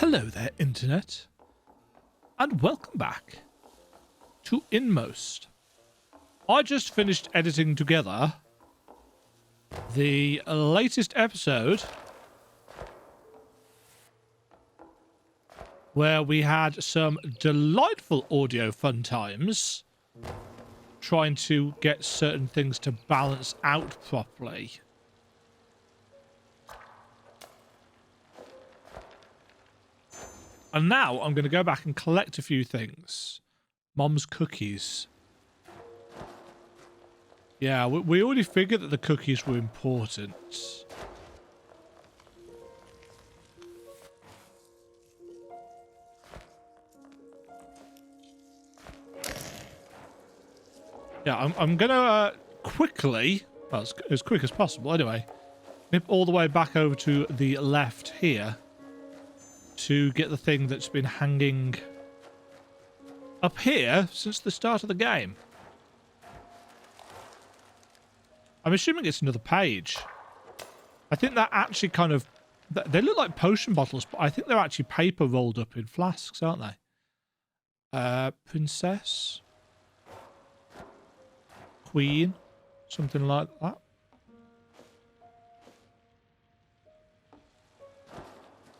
Hello there, Internet, and welcome back to Inmost. I just finished editing together the latest episode where we had some delightful audio fun times trying to get certain things to balance out properly. And now I'm going to go back and collect a few things. Mom's cookies. Yeah, we already figured that the cookies were important. Yeah, I'm going to quickly, well, as quick as possible anyway, nip all the way back over to the left here to get the thing that's been hanging up here since the start of the game. I'm assuming it's another page. I think that actually kind of... They look like potion bottles, but I think they're actually paper rolled up in flasks, aren't they? Princess? Queen? Something like that.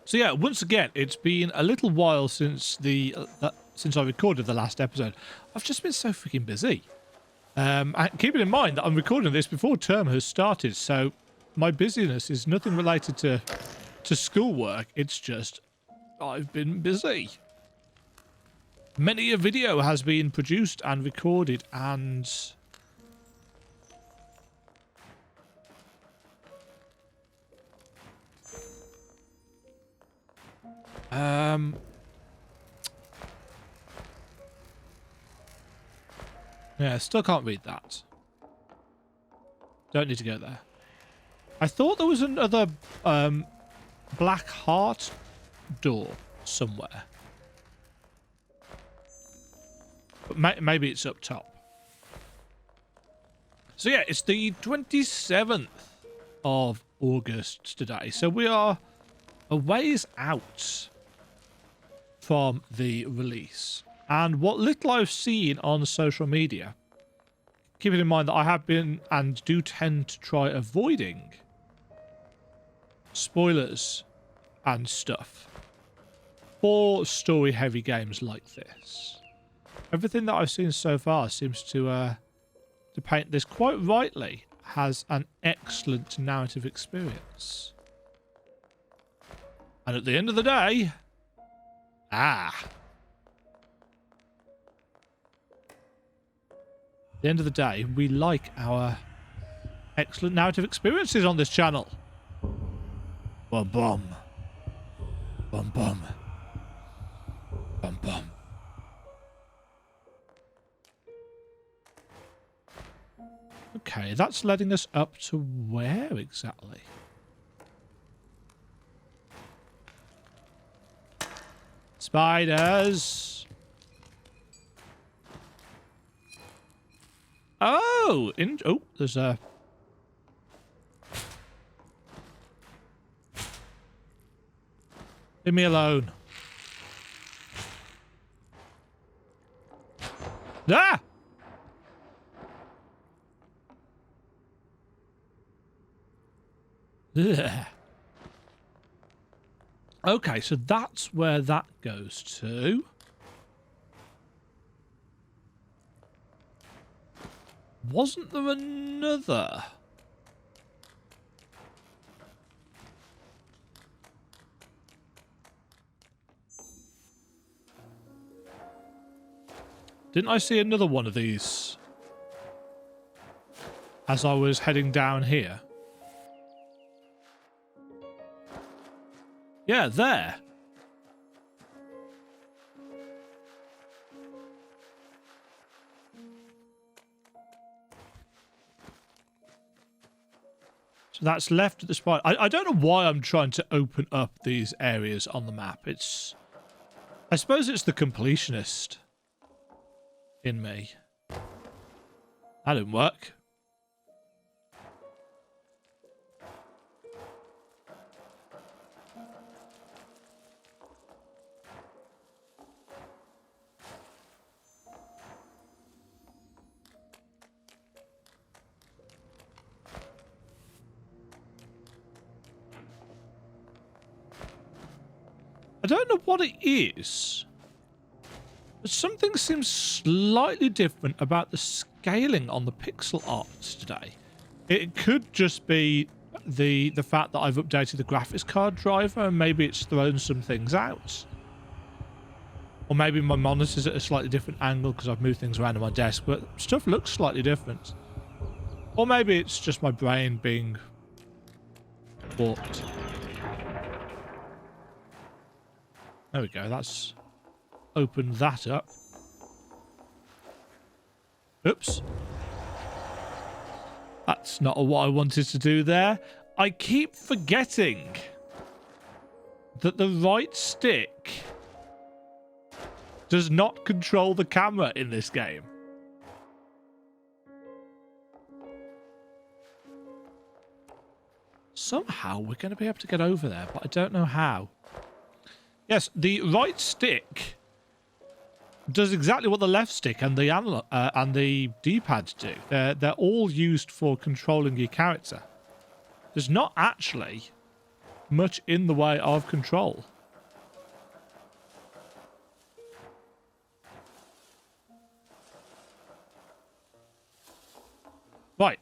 So yeah, once again, it's been a little while since since I recorded the last episode. I've just been so freaking busy. And keeping in mind that I'm recording this before term has started, so my busyness is nothing related to schoolwork. It's just I've been busy. Many a video has been produced and recorded, and yeah, still can't read that. Don't need to go there. I thought there was another black heart door somewhere. But maybe it's up top. So yeah, it's the 27th of August today. So we are a ways out from the release. And what little I've seen on social media, keeping in mind that I have been and do tend to try avoiding spoilers and stuff for story-heavy games like this. Everything that I've seen so far seems to paint this quite rightly has an excellent narrative experience. And at the end of the day, at the end of the day, we like our excellent narrative experiences on this channel. Bum bum. Bum bum. Bum bum. Okay, that's letting us up to where exactly? Spiders. Oh, there's a... Leave me alone. Ah! Ugh. Okay, so that's where that goes to. Wasn't there another? Didn't I see another one of these as I was heading down here? Yeah, there. So that's left at the spot. I don't know why I'm trying to open up these areas on the map. I suppose it's the completionist in me. That didn't work. I don't know what it is, but something seems slightly different about the scaling on the pixel art today. It could just be the fact that I've updated the graphics card driver and maybe it's thrown some things out. Or maybe my monitor's at a slightly different angle because I've moved things around on my desk, but stuff looks slightly different. Or maybe it's just my brain being warped. There we go, that's opened that up. Oops. That's not what I wanted to do there. I keep forgetting that the right stick does not control the camera in this game. Somehow we're going to be able to get over there, but I don't know how. Yes, the right stick does exactly what the left stick and the D-pad do. They're all used for controlling your character. There's not actually much in the way of control. Right,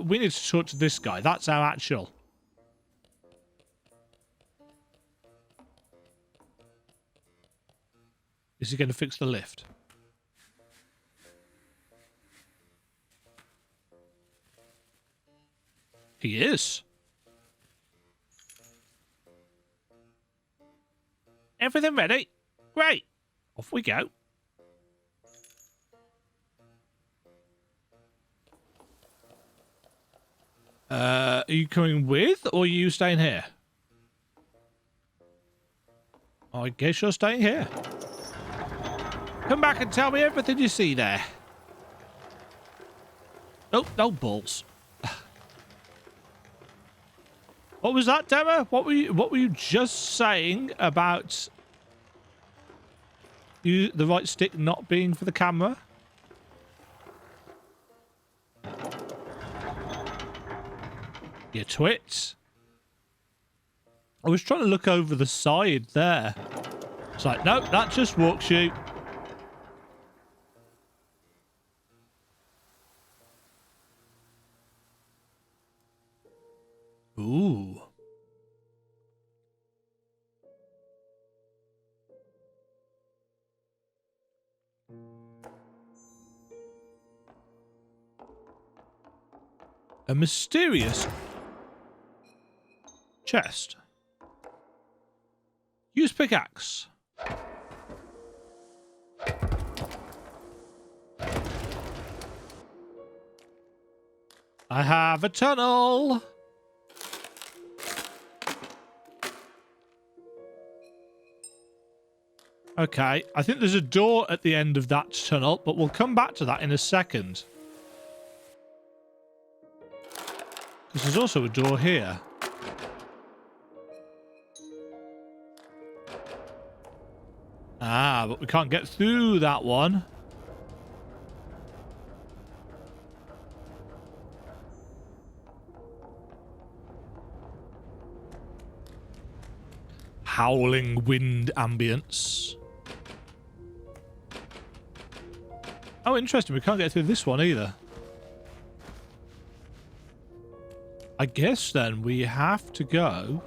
we need to talk to this guy. That's our actual. Is he going to fix the lift? He is. Everything ready? Great. Off we go. Are you coming with, or are you staying here? I guess you're staying here. Come back and tell me everything you see there. Oh, no balls. What was that, Dema? What were you just saying about the right stick not being for the camera? You twit. I was trying to look over the side there. It's like, no, that just walks you. Ooh. A mysterious chest. Use pickaxe. I have a tunnel. Okay, I think there's a door at the end of that tunnel, but we'll come back to that in a second. Because there's also a door here. Ah, but we can't get through that one. Howling wind ambience. Oh, interesting. We can't get through this one either. I guess then we have to go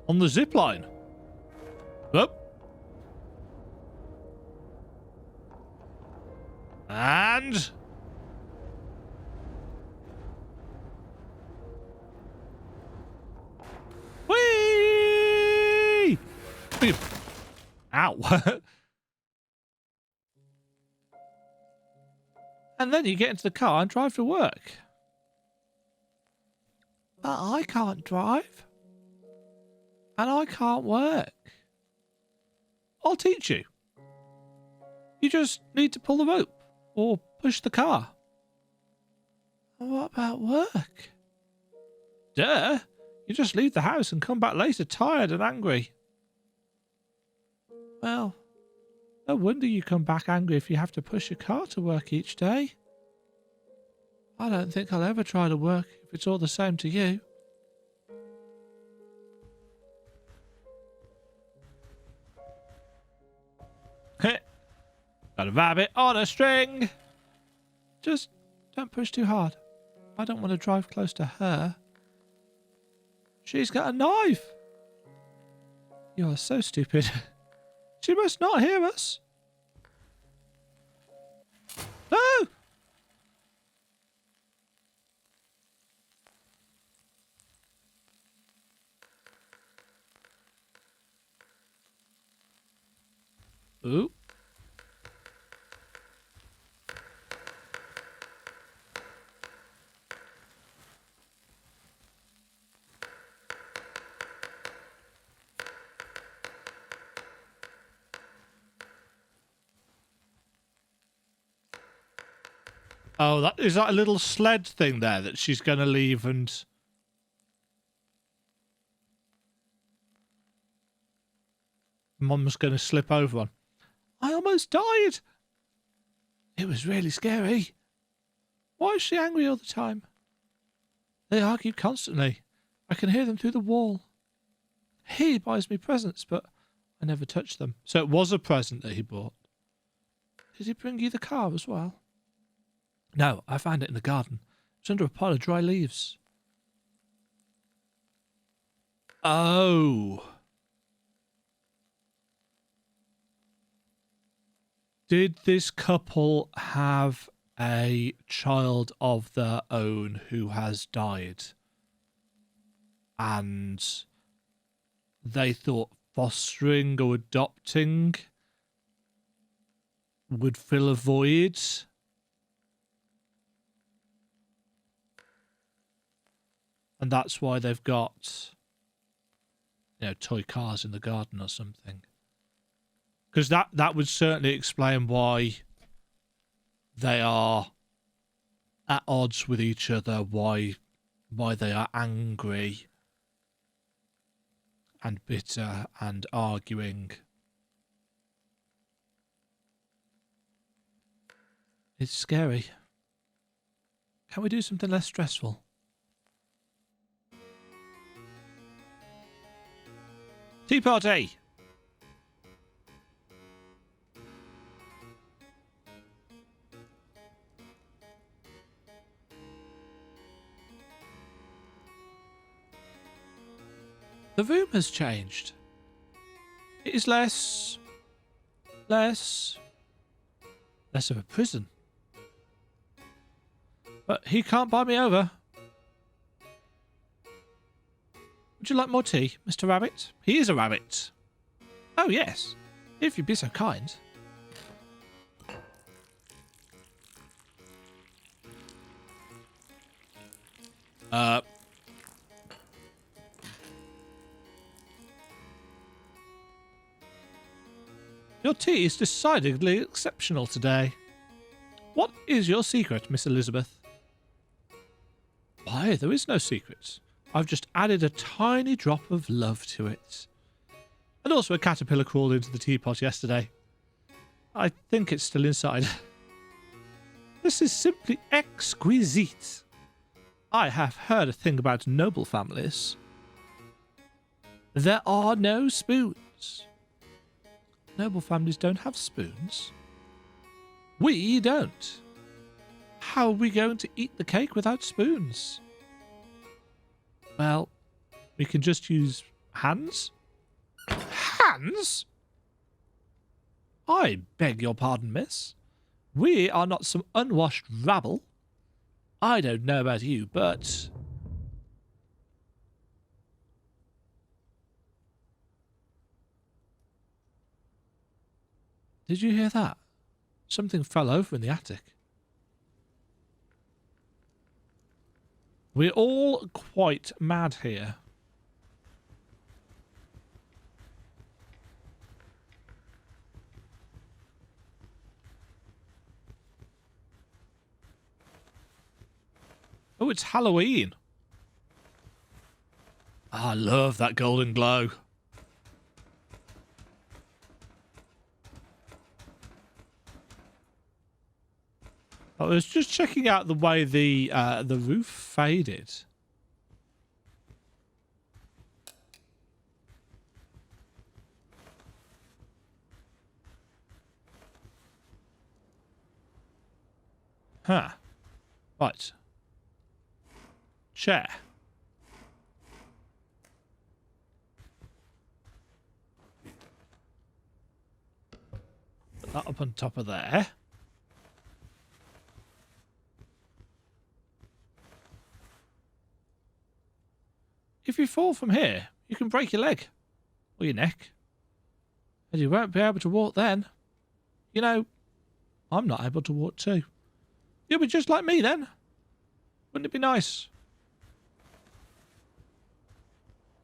on the zip line. Up. And whee! Ow. And then you get into the car and drive to work. But I can't drive. And I can't work. I'll teach you. You just need to pull the rope or push the car. What about work? Duh. You just leave the house and come back later tired and angry. Well, no wonder you come back angry if you have to push your car to work each day. I don't think I'll ever try to work if it's all the same to you. Got a rabbit on a string. Just don't push too hard. I don't want to drive close to her. She's got a knife. You are so stupid. She must not hear us. No! Ooh. Oh, that is that a little sled thing there that she's going to leave and... Mum's going to slip over on. I almost died. It was really scary. Why is she angry all the time? They argue constantly. I can hear them through the wall. He buys me presents, but I never touch them. So it was a present that he bought. Did he bring you the car as well? No, I found it in the garden. It's under a pile of dry leaves. Oh. Did this couple have a child of their own who has died? And they thought fostering or adopting would fill a void? And that's why they've got, you know, toy cars in the garden or something. Because that would certainly explain why they are at odds with each other, why they are angry and bitter and arguing. It's scary. Can we do something less stressful? Tea party! The room has changed. It is less of a prison. But he can't buy me over. Would you like more tea, Mr. Rabbit? He is a rabbit. Oh, yes. If you'd be so kind. Your tea is decidedly exceptional today. What is your secret, Miss Elizabeth? Why, there is no secret. I've just added a tiny drop of love to it. And also a caterpillar crawled into the teapot yesterday. I think it's still inside. This is simply exquisite. I have heard a thing about noble families. There are no spoons. Noble families don't have spoons. We don't. How are we going to eat the cake without spoons? Well, we can just use hands. Hands? I beg your pardon, miss. We are not some unwashed rabble. I don't know about you, but... Did you hear that? Something fell over in the attic. We're all quite mad here. Oh, it's Halloween. I love that golden glow. I was just checking out the way the roof faded. Huh. Right. Chair. Put that up on top of there. If you fall from here, you can break your leg or your neck. And you won't be able to walk then. You know, I'm not able to walk too. You'll be just like me then. Wouldn't it be nice?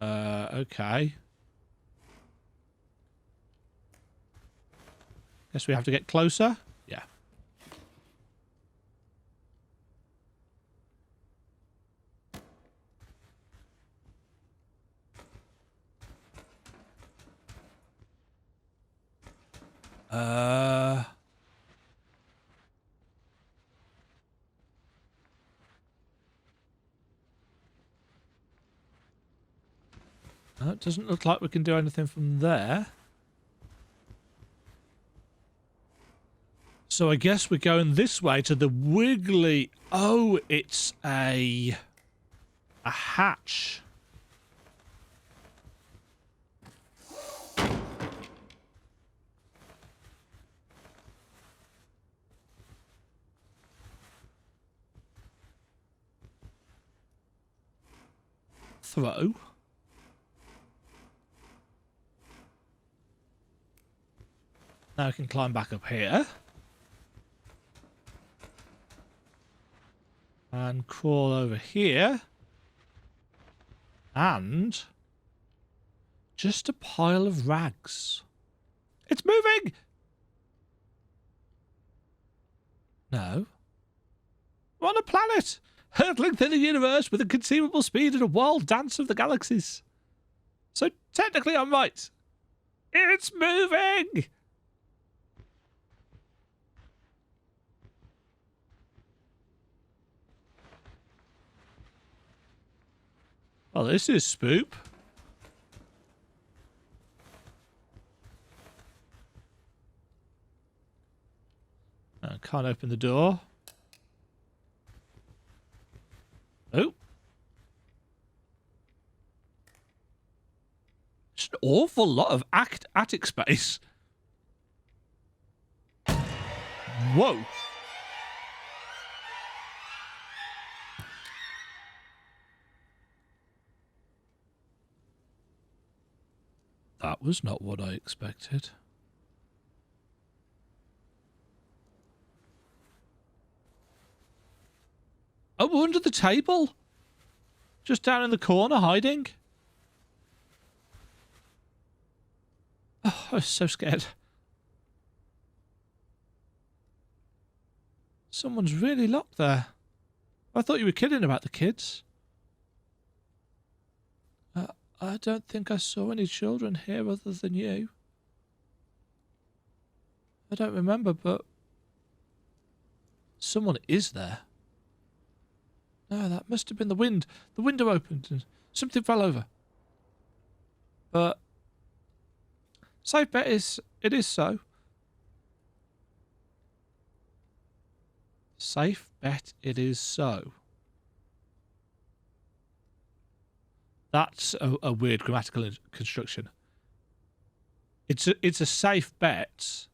Okay. Guess we have to get closer. Yeah. No, it doesn't look like we can do anything from there. So I guess we're going this way to the wiggly... Oh, it's a hatch. Throw. Now we can climb back up here. And crawl over here. And just a pile of rags. It's moving! No. We're on a planet, hurtling through the universe with a conceivable speed and a wild dance of the galaxies. So technically I'm right. It's moving! Oh, this is spoop. I can't open the door. Oh. It's an awful lot of attic space. Whoa. That was not what I expected. Oh, we're under the table. Just down in the corner, hiding. Oh, I was so scared. Someone's really locked there. I thought you were kidding about the kids. I don't think I saw any children here other than you. I don't remember, but someone is there. No, that must have been the wind. The window opened and something fell over. But safe bet is it is so. Safe bet it is so. That's a weird grammatical construction. It's a safe bet,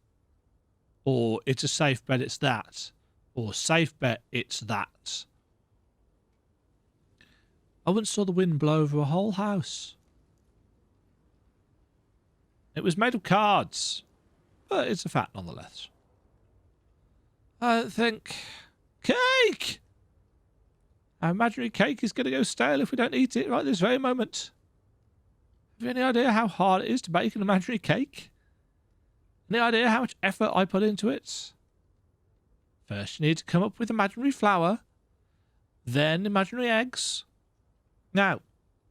or it's a safe bet it's that, or safe bet it's that. I once saw the wind blow over a whole house. It was made of cards, but it's a fact nonetheless. I think... Cake! Our imaginary cake is going to go stale if we don't eat it right this very moment. Have you any idea how hard it is to bake an imaginary cake? Any idea how much effort I put into it? First, you need to come up with imaginary flour, then imaginary eggs. Now,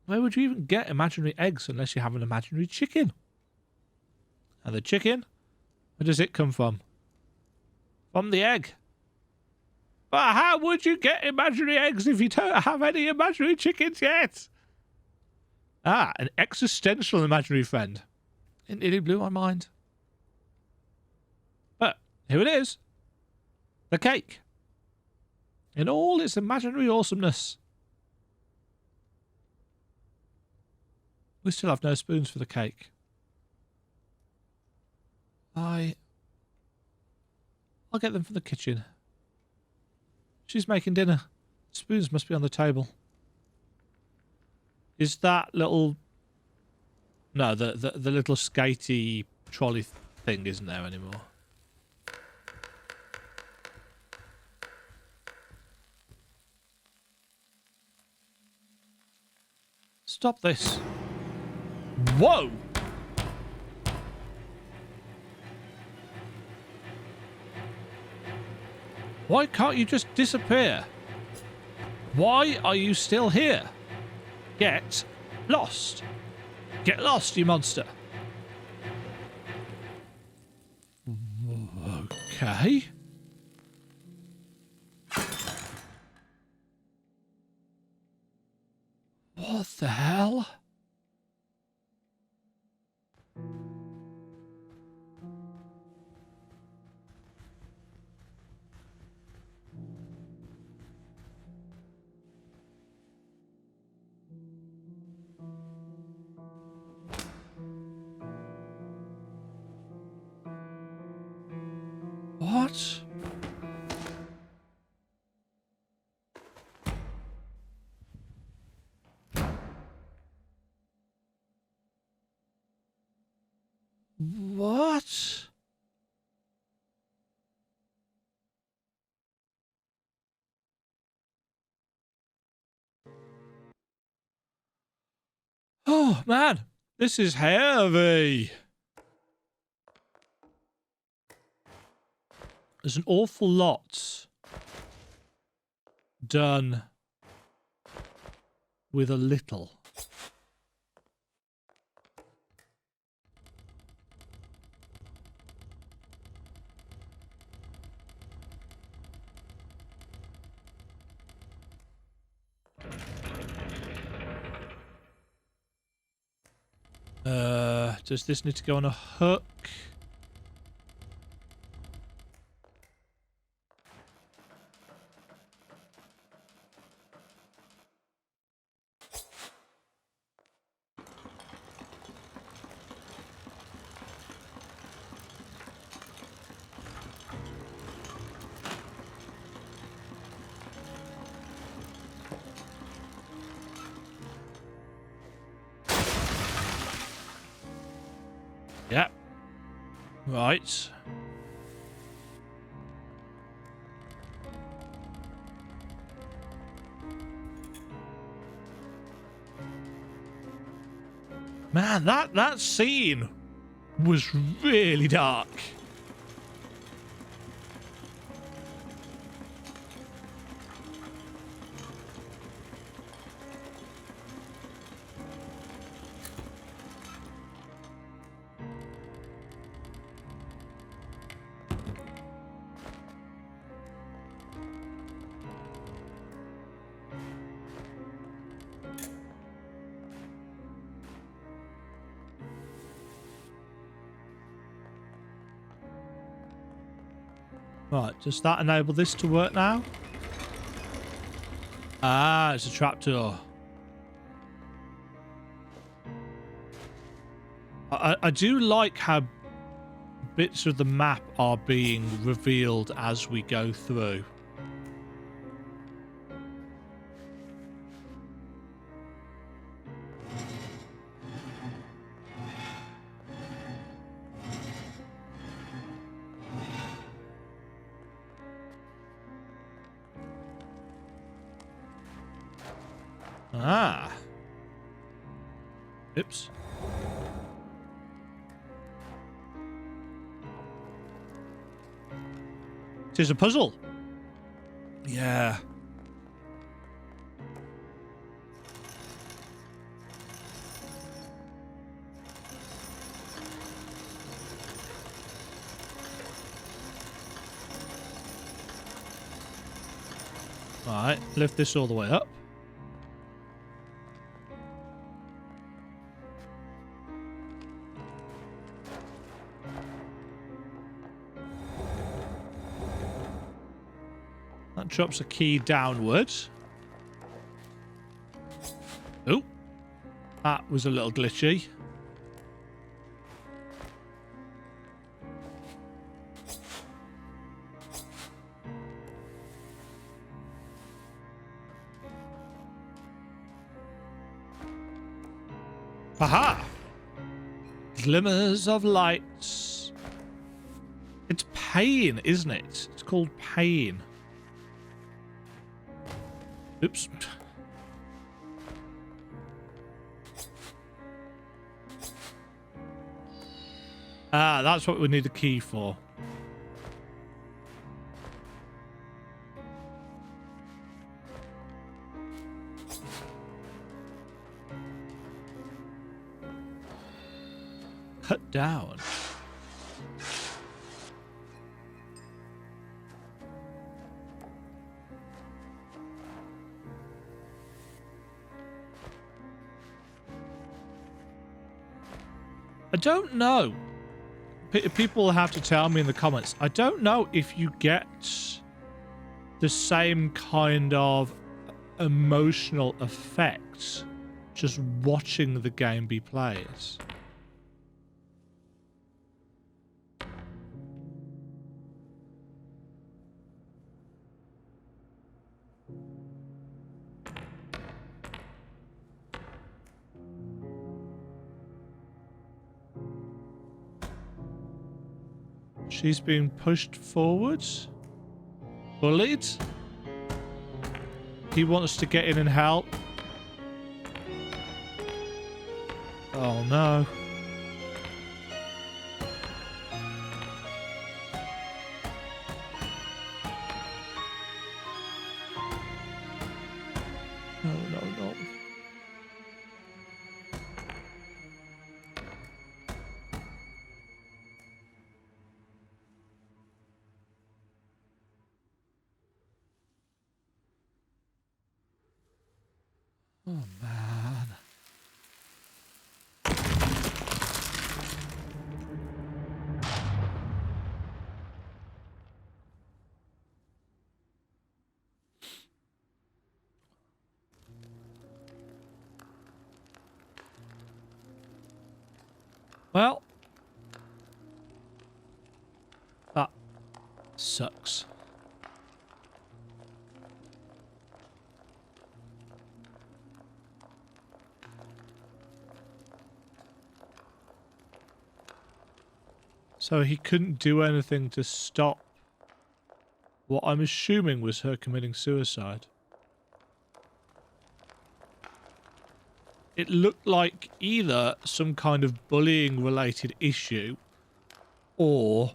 where would you even get imaginary eggs unless you have an imaginary chicken? And the chicken, where does it come from? From the egg. But how would you get imaginary eggs if you don't have any imaginary chickens yet? Ah, an existential imaginary friend. It nearly blew my mind. But here it is. The cake. In all its imaginary awesomeness. We still have no spoons for the cake. I'll get them from the kitchen. She's making dinner. Spoons must be on the table. Is that little... No, the little skatey trolley thing isn't there anymore. Stop this. Whoa! Why can't you just disappear? Why are you still here? Get lost. Get lost, you monster. Okay. What the hell? What? What? Oh, man. This is heavy. There's an awful lot done with a little. Does this need to go on a hook? Yep. Right. Man, that scene was really dark. Right, does that enable this to work now? Ah, it's a trapdoor. I do like how bits of the map are being revealed as we go through. Ah. Oops. It is a puzzle. Yeah. Alright, lift this all the way up. That drops a key downwards. Oh, that was a little glitchy. Aha! Glimmers of lights. It's pain, isn't it? It's called pain. Oops. Ah, that's what we need the key for. Cut down. I don't know. People have to tell me in the comments. I don't know if you get the same kind of emotional effect just watching the game be played. She's being pushed forwards. Bullied. He wants to get in and help. Oh no. No, no, no. Oh, man. Well. That sucks. So he couldn't do anything to stop what I'm assuming was her committing suicide. It looked like either some kind of bullying related issue or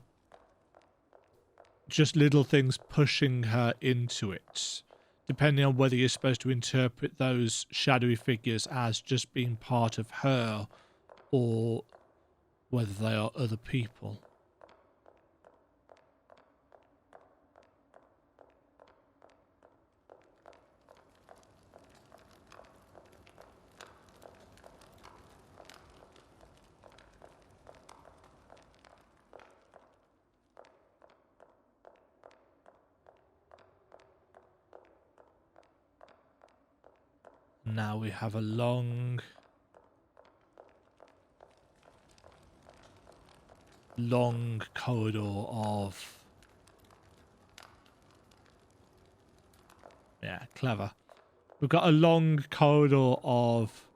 just little things pushing her into it, depending on whether you're supposed to interpret those shadowy figures as just being part of her or whether they are other people. Now we have a long corridor of... Yeah, clever. We've got a long corridor of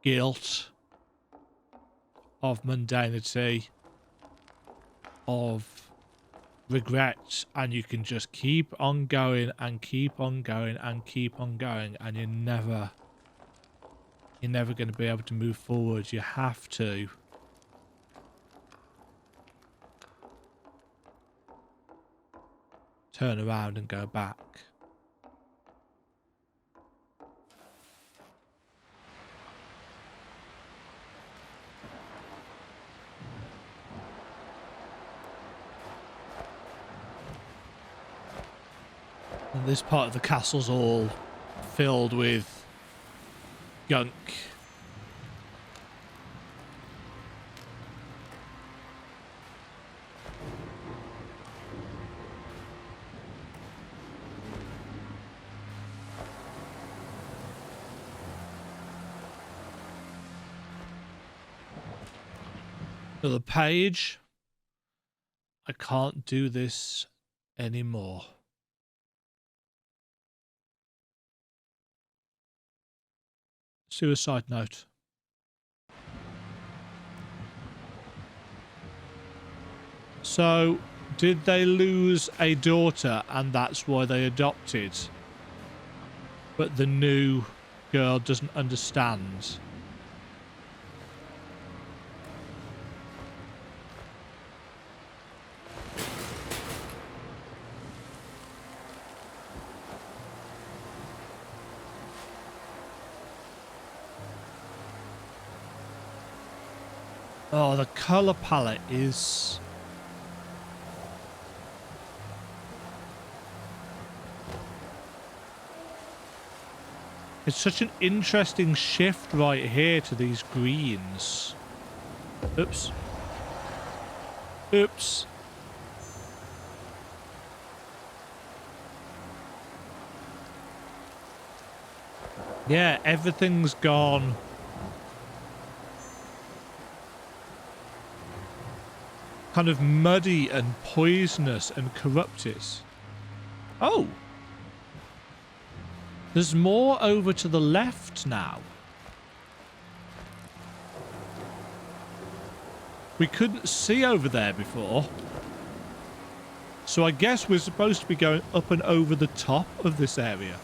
guilt, of mundanity, of regret, and you can just keep on going and keep on going and keep on going, and you're never going to be able to move forward. You have to turn around and go back. And this part of the castle's all filled with gunk. Another page. I can't do this anymore. Suicide note. So, did they lose a daughter and that's why they adopted? But the new girl doesn't understand. Oh, the colour palette is... It's such an interesting shift right here to these greens. Oops. Oops. Yeah, everything's gone. Kind of muddy and poisonous and corrupted. Oh! There's more over to the left now. We couldn't see over there before. So I guess we're supposed to be going up and over the top of this area.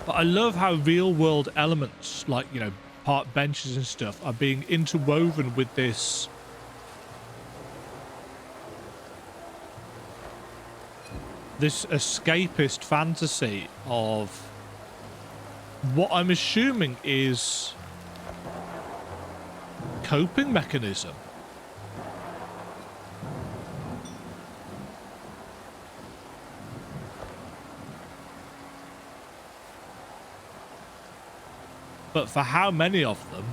But I love how real world elements, like, you know, park benches and stuff, are being interwoven with this escapist fantasy of what I'm assuming is coping mechanism. But for how many of them?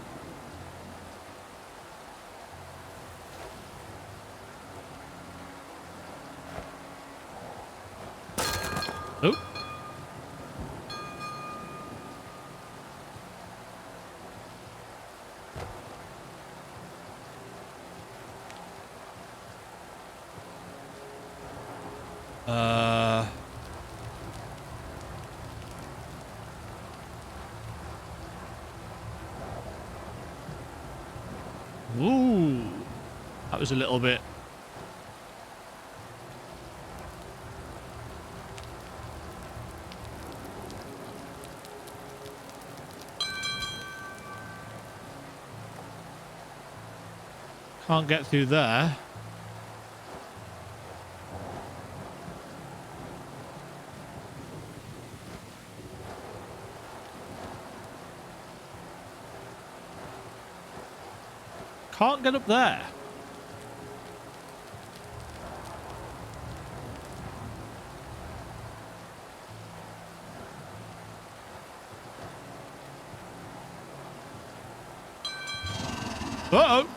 Oh. Ooh. That was a little bit... Can't get through there. Can't get up there. Uh-oh.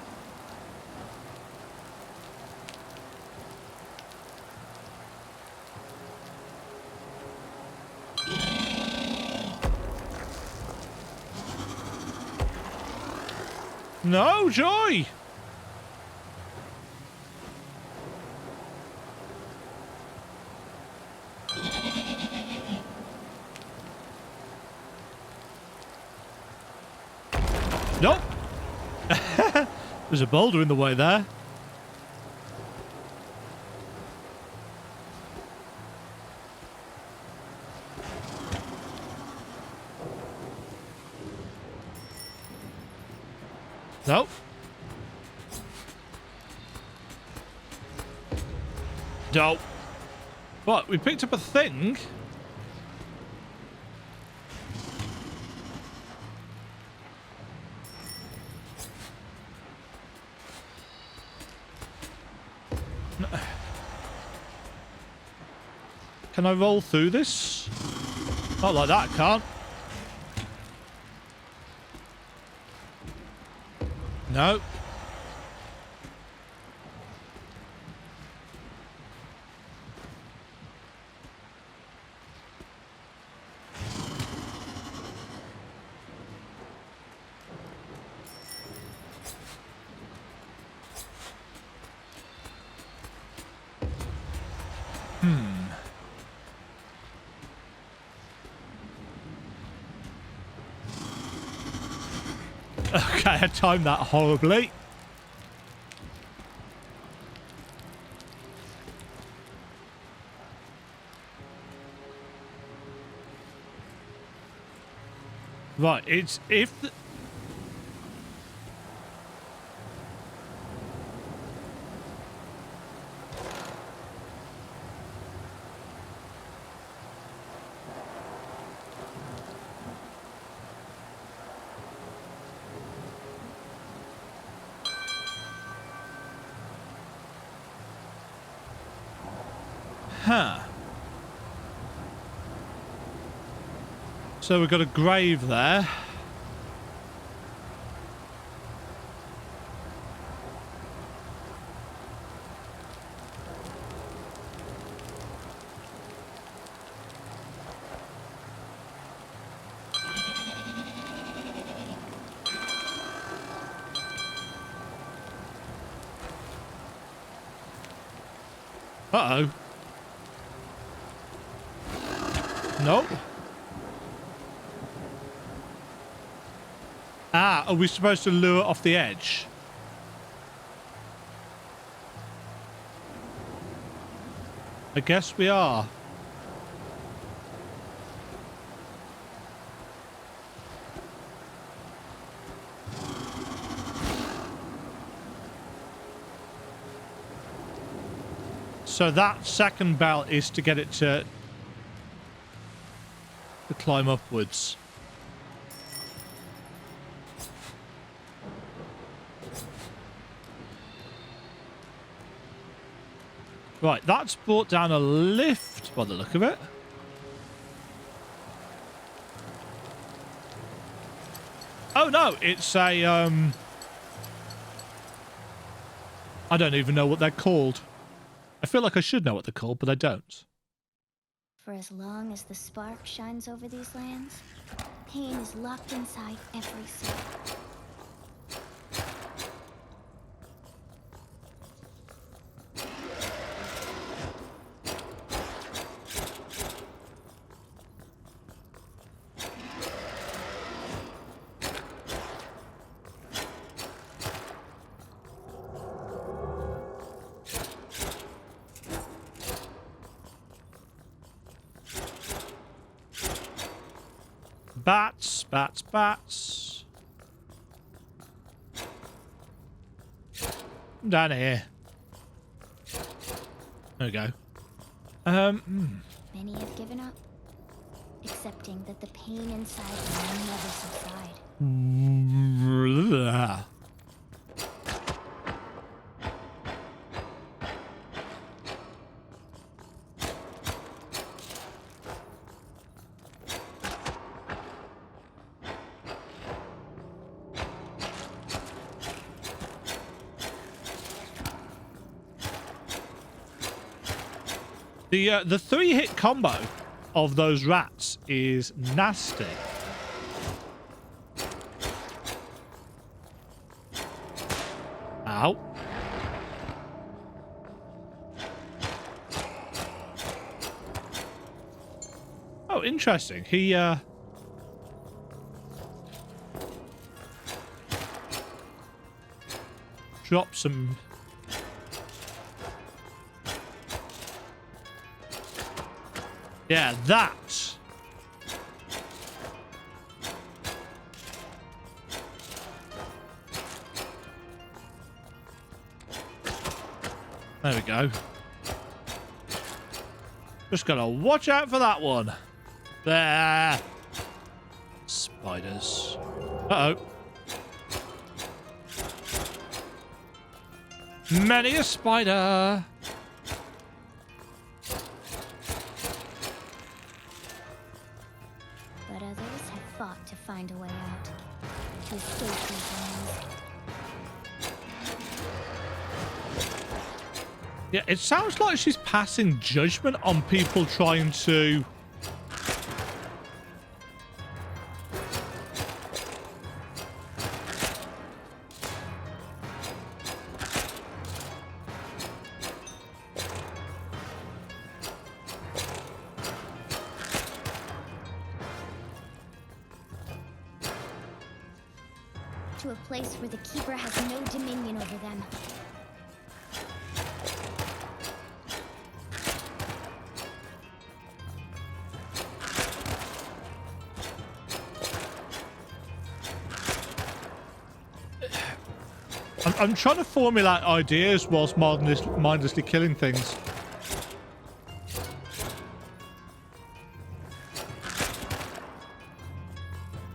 No, Joy! Nope! There's a boulder in the way there. Nope. Nope. What? We picked up a thing? Can I roll through this? Not like that, can't. No. Okay, I timed that horribly. Right, it's if... Huh. So we've got a grave there. Uh-oh. Nope. Ah, are we supposed to lure it off the edge? I guess we are. So that second belt is to get it to climb upwards. Right, that's brought down a lift by the look of it. Oh no, it's a I don't even know what they're called. I feel like I should know what they're called, but I don't. For as long as the spark shines over these lands, pain is locked inside every soul. Bats, bats, bats. I'm down here. There we go. Many have given up, accepting that the pain inside will never subside. The 3-hit combo of those rats is nasty. Ow. Oh, interesting. He dropped some... Yeah, that. There we go. Just gotta watch out for that one. There. Spiders. Uh-oh. Many a spider. escape these lands. Yeah, it sounds like she's passing judgment on people trying to... To a place where the Keeper has no dominion over them. I'm trying to formulate ideas whilst mindlessly killing things.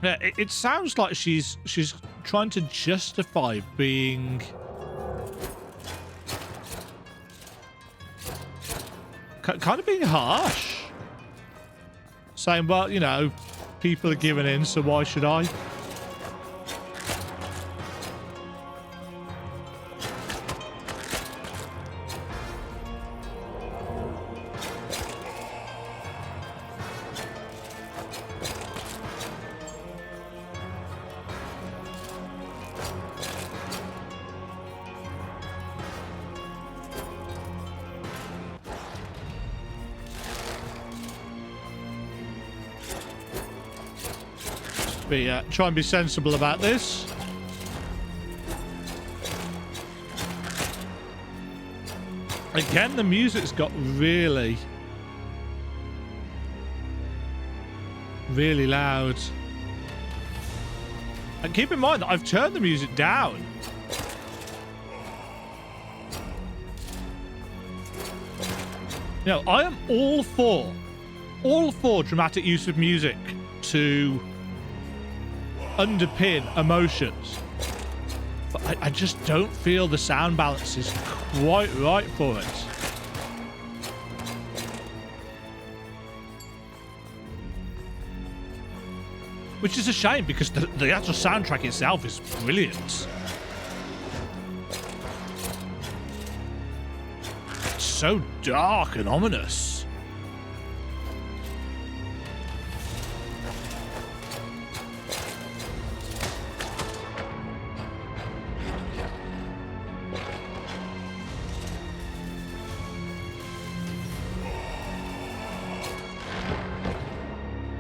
Yeah, it sounds like she's trying to justify being kind of being harsh, saying, well, you know, people are giving in, so why should I? Try and be sensible about this. Again, the music's got really, really loud. And keep in mind that I've turned the music down. You know, I am all for dramatic use of music to underpin emotions, but I just don't feel the sound balance is quite right for it. Which is a shame, because the actual soundtrack itself is brilliant. It's so dark and ominous.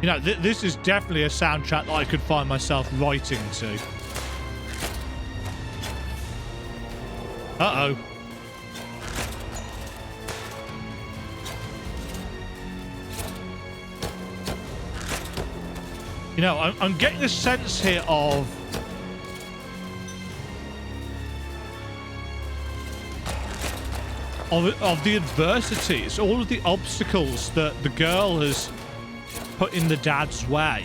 You know, this is definitely a soundtrack that I could find myself writing to. Uh-oh. You know, I'm getting a sense here of... of the adversities, all of the obstacles that the girl has put in the dad's way.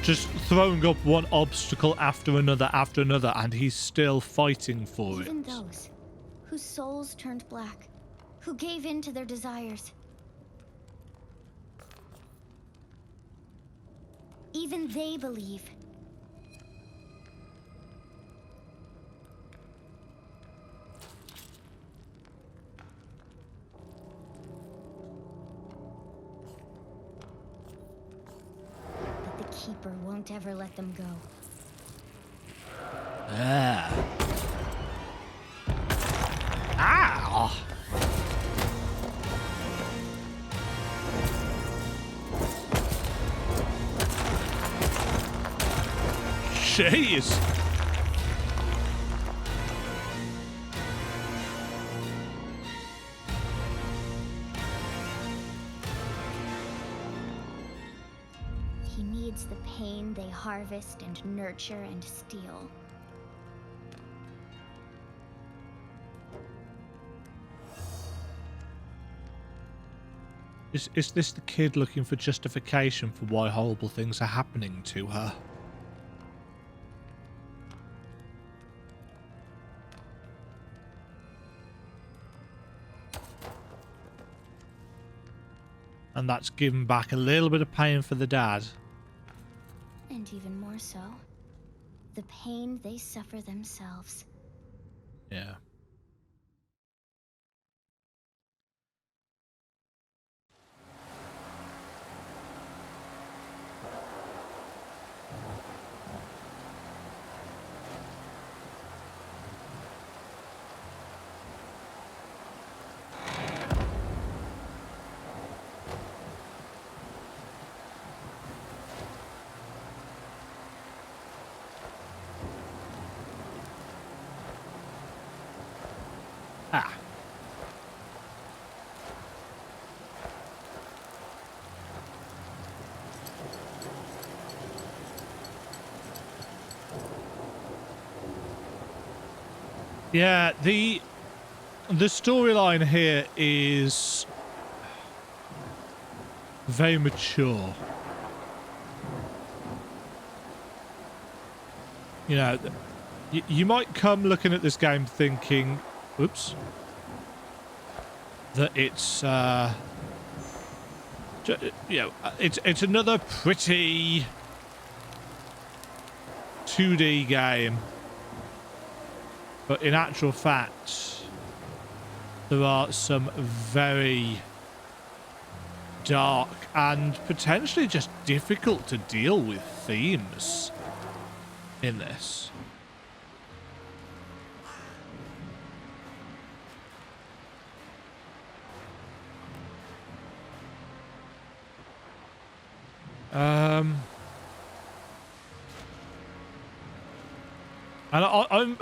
Just throwing up one obstacle after another, and he's still fighting for it. Even those whose souls turned black, who gave in to their desires. Even they believe. But the Keeper won't ever let them go. Ah. Ow! Jeez. He needs the pain they harvest and nurture and steal. Is this the kid looking for justification for why horrible things are happening to her? And that's given back a little bit of pain for the dad. And even more so, the pain they suffer themselves. Yeah. Ah. Yeah, the storyline here is very mature. You know, you might come looking at this game thinking, oops, that it's you know, it's another pretty 2D game, but in actual fact there are some very dark and potentially just difficult to deal with themes in this. And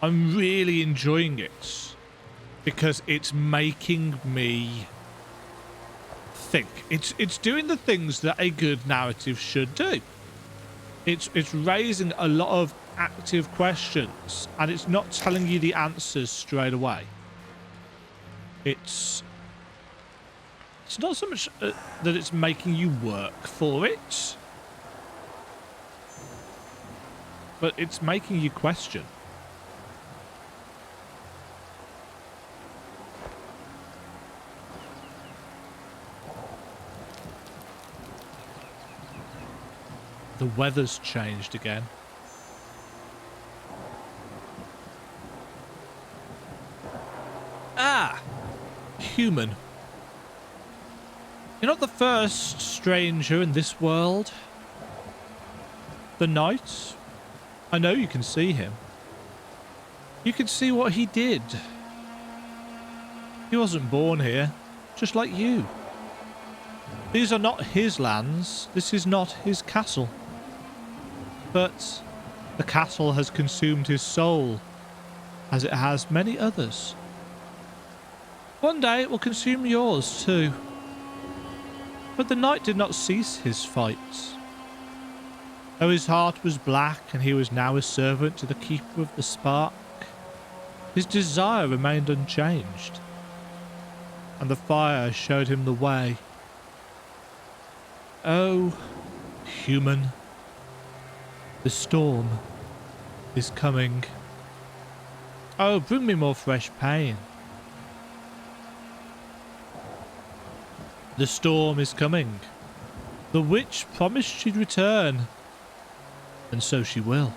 I'm really enjoying it because it's making me think. It's doing the things that a good narrative should do. It's raising a lot of active questions, and it's not telling you the answers straight away. It's not so much that it's making you work for it, but it's making you question. The weather's changed again. Ah! Human. You're not the first stranger in this world. The knight. I know you can see him. You can see what he did. He wasn't born here, just like you. These are not his lands. This is not his castle. But the castle has consumed his soul, as it has many others. One day it will consume yours too. But the knight did not cease his fight. Though his heart was black and he was now a servant to the keeper of the spark, his desire remained unchanged, and the fire showed him the way. Oh, human, the storm is coming. Oh, bring me more fresh pain. The storm is coming. The witch promised she'd return, and so she will.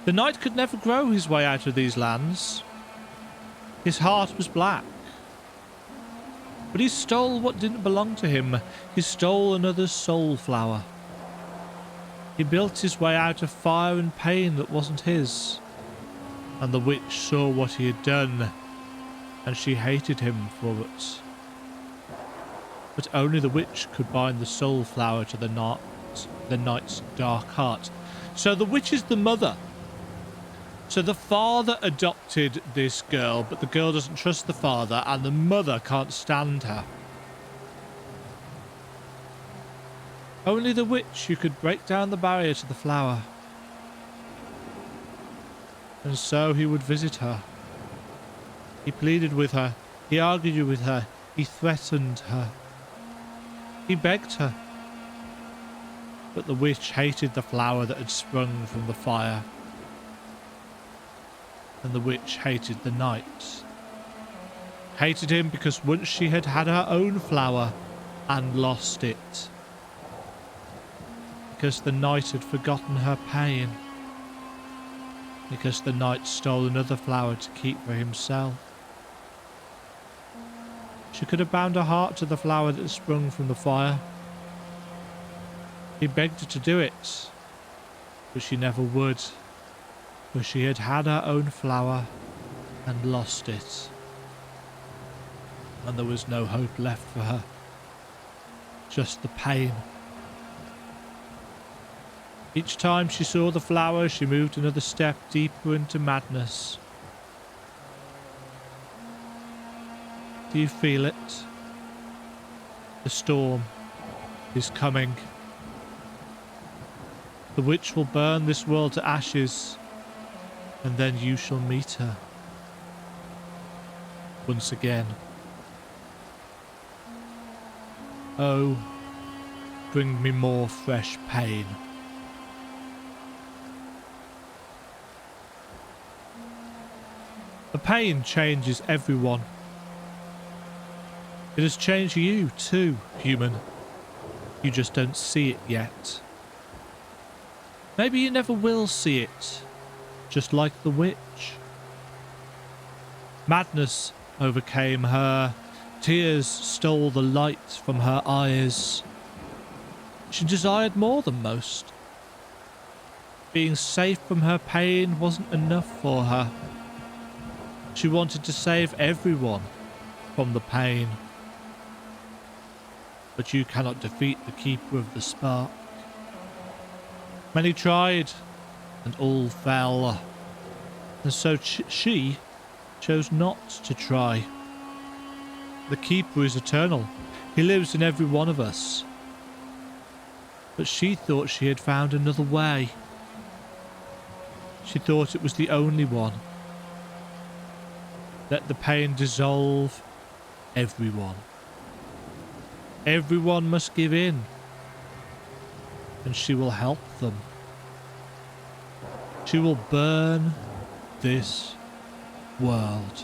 The knight could never grow his way out of these lands. His heart was black. But he stole what didn't belong to him. He stole another's soul flower. He built his way out of fire and pain that wasn't his. And the witch saw what he had done, and she hated him for it. But only the witch could bind the soul flower to the knight's dark heart. So the witch is the mother. So the father adopted this girl, but the girl doesn't trust the father, and the mother can't stand her. Only the witch who could break down the barrier to the flower. And so he would visit her. He pleaded with her. He argued with her. He threatened her. He begged her. But the witch hated the flower that had sprung from the fire. And the witch hated the knight. Hated him because once she had had her own flower and lost it. Because the knight had forgotten her pain. Because the knight stole another flower to keep for himself. She could have bound her heart to the flower that sprung from the fire. He begged her to do it, but she never would, for she had had her own flower and lost it. And there was no hope left for her, just the pain. Each time she saw the flower, she moved another step deeper into madness. Do you feel it? The storm is coming. The witch will burn this world to ashes, and then you shall meet her once again. Oh, bring me more fresh pain. The pain changes everyone. It has changed you too, human. You just don't see it yet. Maybe you never will see it, just like the witch. Madness overcame her. Tears stole the light from her eyes. She desired more than most. Being safe from her pain wasn't enough for her. She wanted to save everyone from the pain. But you cannot defeat the keeper of the spark. Many tried, and all fell. And so she chose not to try. The keeper is eternal. He lives in every one of us. But she thought she had found another way. She thought it was the only one. Let the pain dissolve everyone. Everyone must give in, and she will help them. She will burn this world.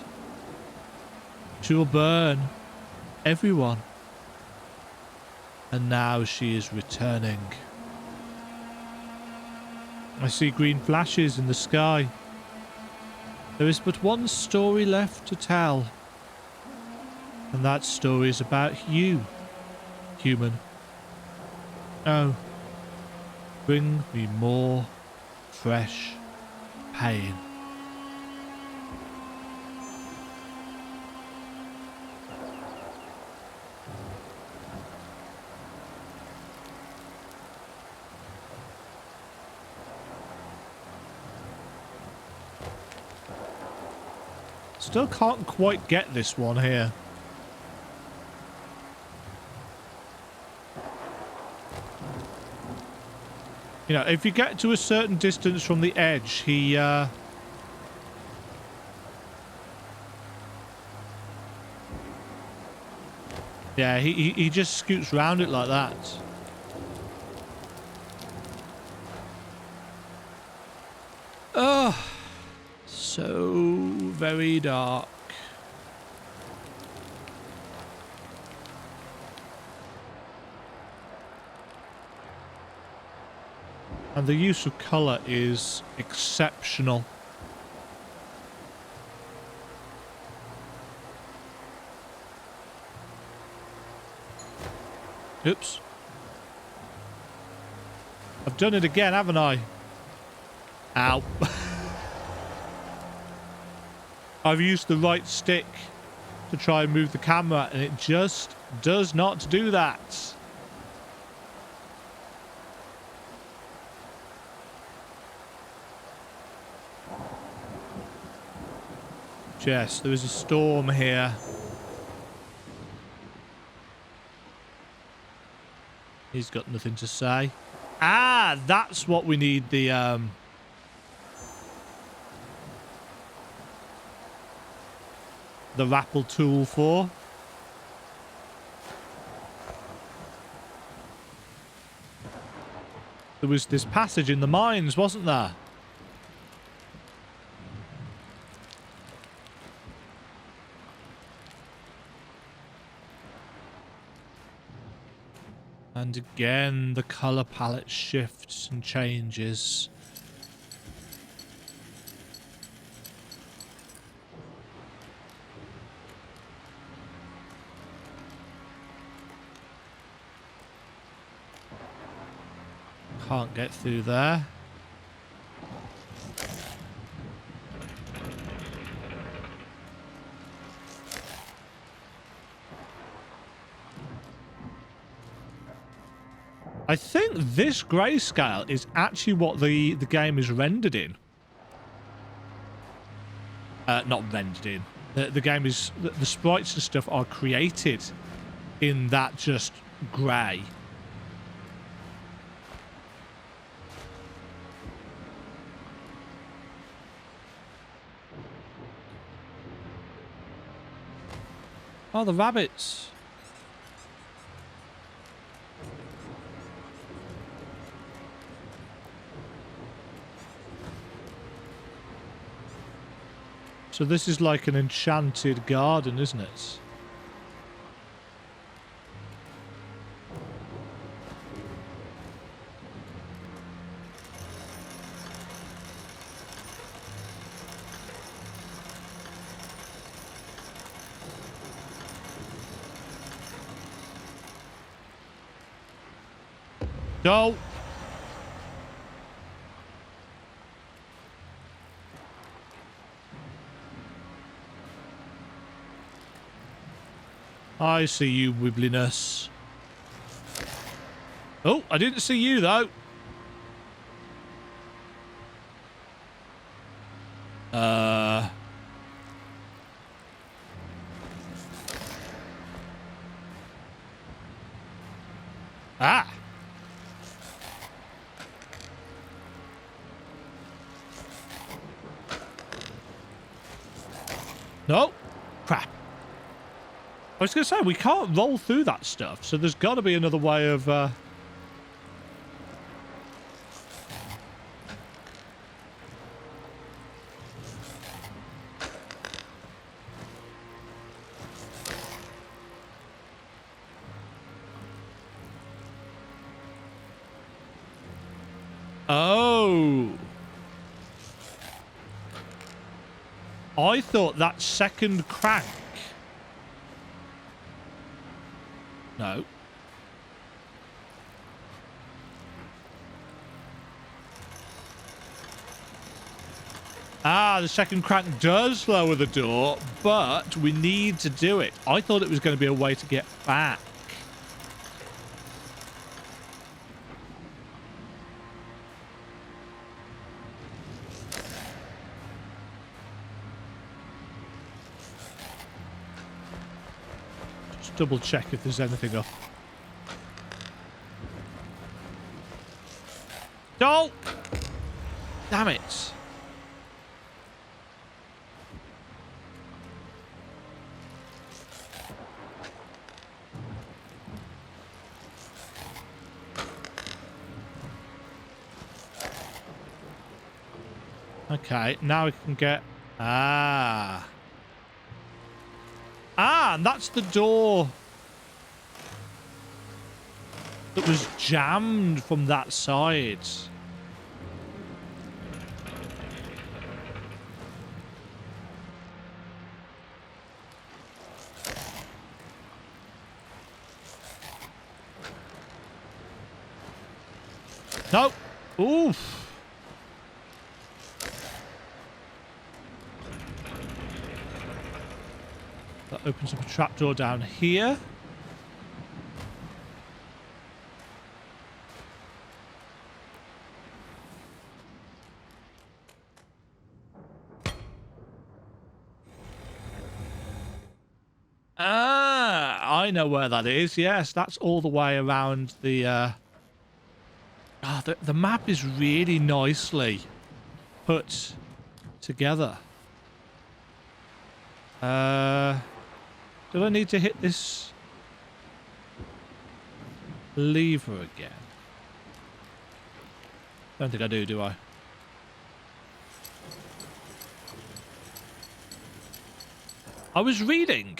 She will burn everyone. And now she is returning. I see green flashes in the sky. There is but one story left to tell. And that story is about you, human. Oh, bring me more fresh pain. Still can't quite get this one here. You know, if you get to a certain distance from the edge, he yeah, he just scoots round it like that. Oh, so very dark. And the use of colour is exceptional. Oops. I've done it again, haven't I? Ow. I've used the right stick to try and move the camera, and it just does not do that. Yes, there is a storm here. He's got nothing to say. Ah, that's what we need the rappel tool for. There was this passage in the mines, wasn't there? And again, the color palette shifts and changes. Can't get through there. I think this grayscale is actually what the game is rendered in. Not rendered in. The game is... The sprites and stuff are created in that just grey. Oh, the rabbits. So this is like an enchanted garden, isn't it? No. I see you, wibbliness. Oh, I didn't see you, though. Ah. No. Crap. I was going to say, we can't roll through that stuff, so there's got to be another way of... Oh. I thought that second crank... No. Ah, the second crank does lower the door, but we need to do it. I thought it was going to be a way to get back. Just double check if there's anything up. No! Damn it. Okay, now we can get... Ah. Ah, and that's the door that was jammed from that side. No. Oof. That opens up a trapdoor down here. Ah, I know where that is. Yes, that's all the way around the... the map is really nicely put together. Do I need to hit this lever again? Don't think I do I? I was reading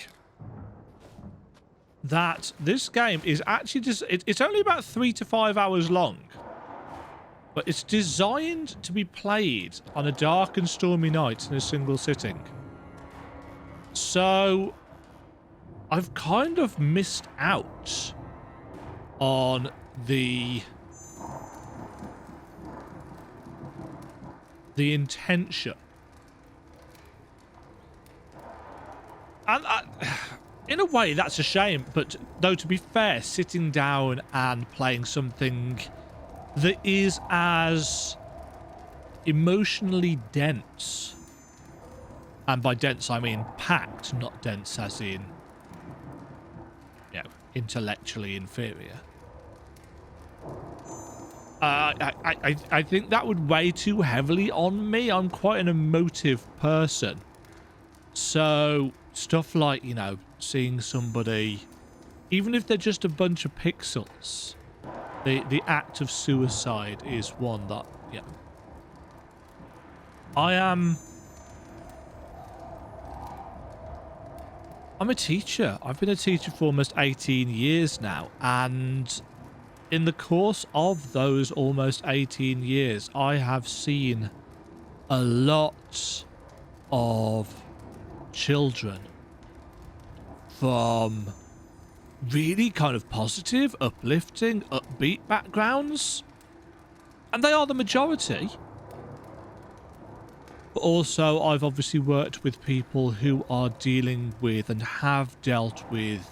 that this game is actually just... It's only about 3 to 5 hours long. But it's designed to be played on a dark and stormy night in a single sitting. So I've kind of missed out on the intention. And in a way, that's a shame. But though, to be fair, sitting down and playing something that is as emotionally dense, and by dense I mean packed, not dense as in, you know, intellectually inferior. I think that would weigh too heavily on me. I'm quite an emotive person. So stuff like, you know, seeing somebody, even if they're just a bunch of pixels, the act of suicide is one that, yeah. I'm a teacher. I've been a teacher for almost 18 years now, and in the course of those almost 18 years, I have seen a lot of children from really kind of positive, uplifting, upbeat backgrounds. And they are the majority. But also, I've obviously worked with people who are dealing with and have dealt with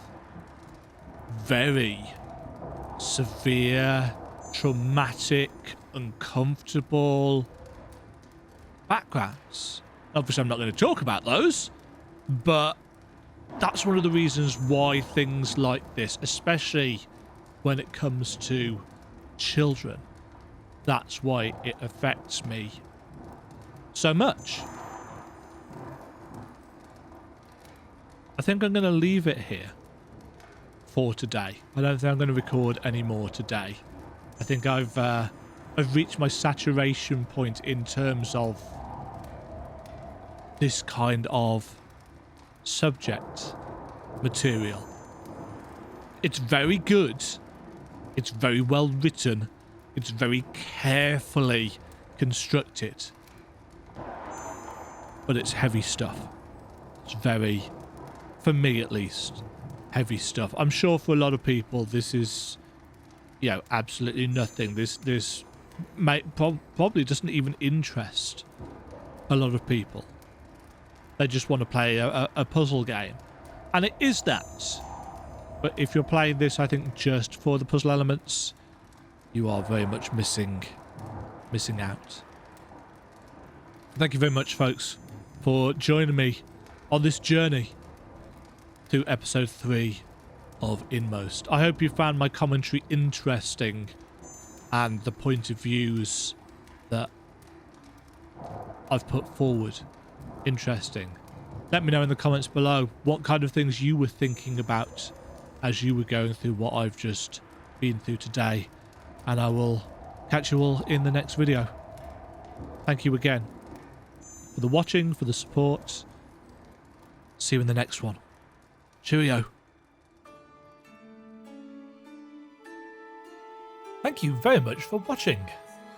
very severe, traumatic, uncomfortable backgrounds. Obviously, I'm not going to talk about those, but that's one of the reasons why things like this, especially when it comes to children, that's why it affects me so much. I think I'm going to leave it here for today. I don't think I'm going to record any more today. I think I've reached my saturation point in terms of this kind of subject material. It's very good. It's very well written. It's very carefully constructed. But it's heavy stuff. It's very, for me at least, heavy stuff. I'm sure for a lot of people this is, you know, absolutely nothing. This probably doesn't even interest a lot of people. They just want to play a puzzle game. And it is that. But if you're playing this, I think, just for the puzzle elements, you are very much missing out. Thank you very much, folks, for joining me on this journey through episode 3 of Inmost. I hope you found my commentary interesting and the point of views that I've put forward interesting. Let me know in the comments below what kind of things you were thinking about as you were going through what I've just been through today, and I will catch you all in the next video. Thank you again for the watching, for the support. See you in the next one. Cheerio. Thank you very much for watching.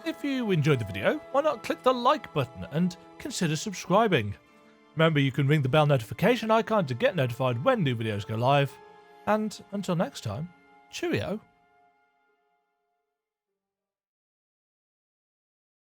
If you enjoyed the video, why not click the like button and consider subscribing. Remember, you can ring the bell notification icon to get notified when new videos go live. And until next time, cheerio.